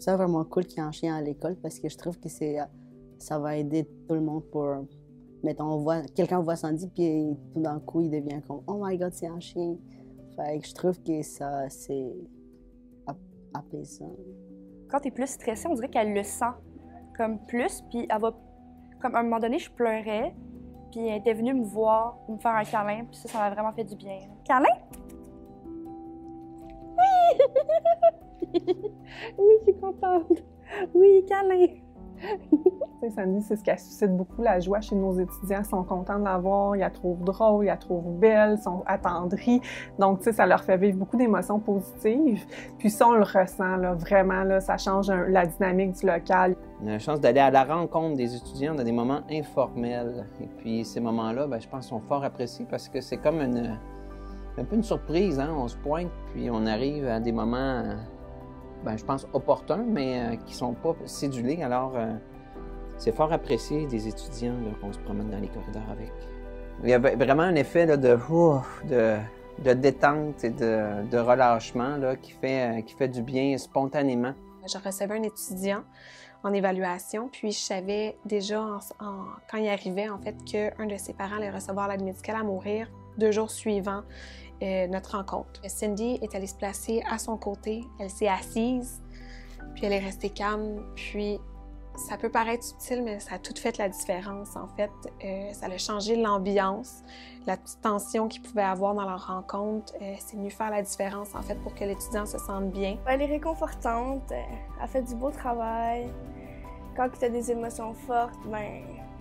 C'est vraiment cool qu'il y ait un chien à l'école parce que je trouve que ça va aider tout le monde pour... Mettons, quelqu'un voit Sandy, puis tout d'un coup, il devient comme « Oh my God, c'est un chien! » Fait que je trouve que ça, c'est apaisant. Quand t'es plus stressée, on dirait qu'elle le sent comme plus, puis elle va... Comme à un moment donné, je pleurais, puis elle était venue me voir pour me faire un câlin, puis ça m'a vraiment fait du bien. Câlin? Oui! Oui, je suis contente. Oui, câlin. Sandy, c'est ce qui suscite beaucoup la joie chez nos étudiants. Ils sont contents de la voir, ils la trouvent drôle, ils la trouvent belle, ils sont attendris. Donc, ça leur fait vivre beaucoup d'émotions positives. Puis ça, on le ressent, là, vraiment, là, ça change la dynamique du local. On a la chance d'aller à la rencontre des étudiants dans des moments informels. Et puis ces moments-là, je pense, sont fort appréciés parce que c'est comme un peu une surprise, hein? On se pointe, puis on arrive à des moments, je pense, opportuns, mais qui sont pas cédulés. Alors, c'est fort apprécié des étudiants qu'on se promène dans les corridors avec. Il y a vraiment un effet là, de détente et de relâchement là, qui fait du bien spontanément. Je recevais un étudiant en évaluation, puis je savais déjà quand il arrivait en fait qu'un de ses parents allait recevoir l'aide médicale à mourir 2 jours suivant notre rencontre. Cindy est allée se placer à son côté, elle s'est assise, puis elle est restée calme, puis ça peut paraître subtil, mais ça a tout fait la différence, en fait. Ça a changé l'ambiance, la petite tension qu'il pouvait avoir dans leur rencontre. C'est venu faire la différence, en fait, pour que l'étudiant se sente bien. Elle est réconfortante, elle fait du beau travail. Quand tu as des émotions fortes,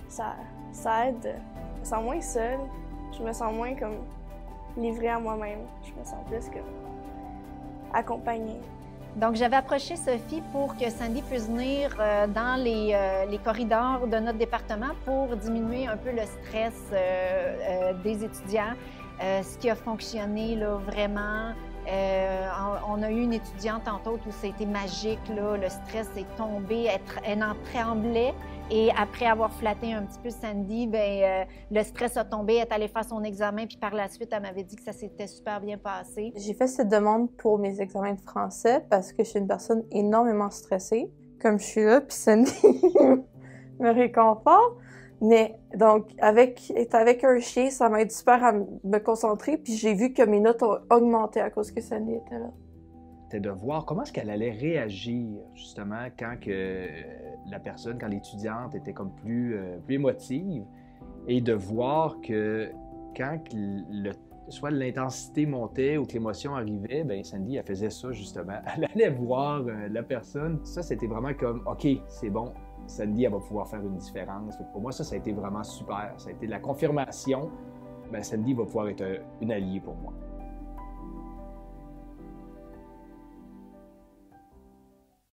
ça aide. Je me sens moins seule, je me sens moins comme livrée à moi-même. Je me sens plus comme accompagnée. Donc, j'avais approché Sophie pour que Sandy puisse venir dans les corridors de notre département pour diminuer un peu le stress des étudiants. Ce qui a fonctionné là, vraiment, on a eu une étudiante entre autres où c'était magique, là, le stress est tombé, elle en tremblait. Et après avoir flatté un petit peu Sandy, le stress a tombé, elle est allée faire son examen, puis par la suite, elle m'avait dit que ça s'était super bien passé. J'ai fait cette demande pour mes examens de français parce que je suis une personne énormément stressée, comme je suis là, puis Sandy me réconforte. Mais donc, être avec un chien, ça m'aide super à me concentrer, puis j'ai vu que mes notes ont augmenté à cause que Sandy était là. C'était de voir comment est-ce qu'elle allait réagir, justement, quand l'étudiante était comme plus émotive, et de voir que quand soit l'intensité montait ou que l'émotion arrivait, Sandy, elle faisait ça, justement. Elle allait voir la personne. Ça, c'était vraiment comme, OK, c'est bon, Sandy, elle va pouvoir faire une différence. Pour moi, ça a été vraiment super. Ça a été de la confirmation. Sandy va pouvoir être une alliée pour moi.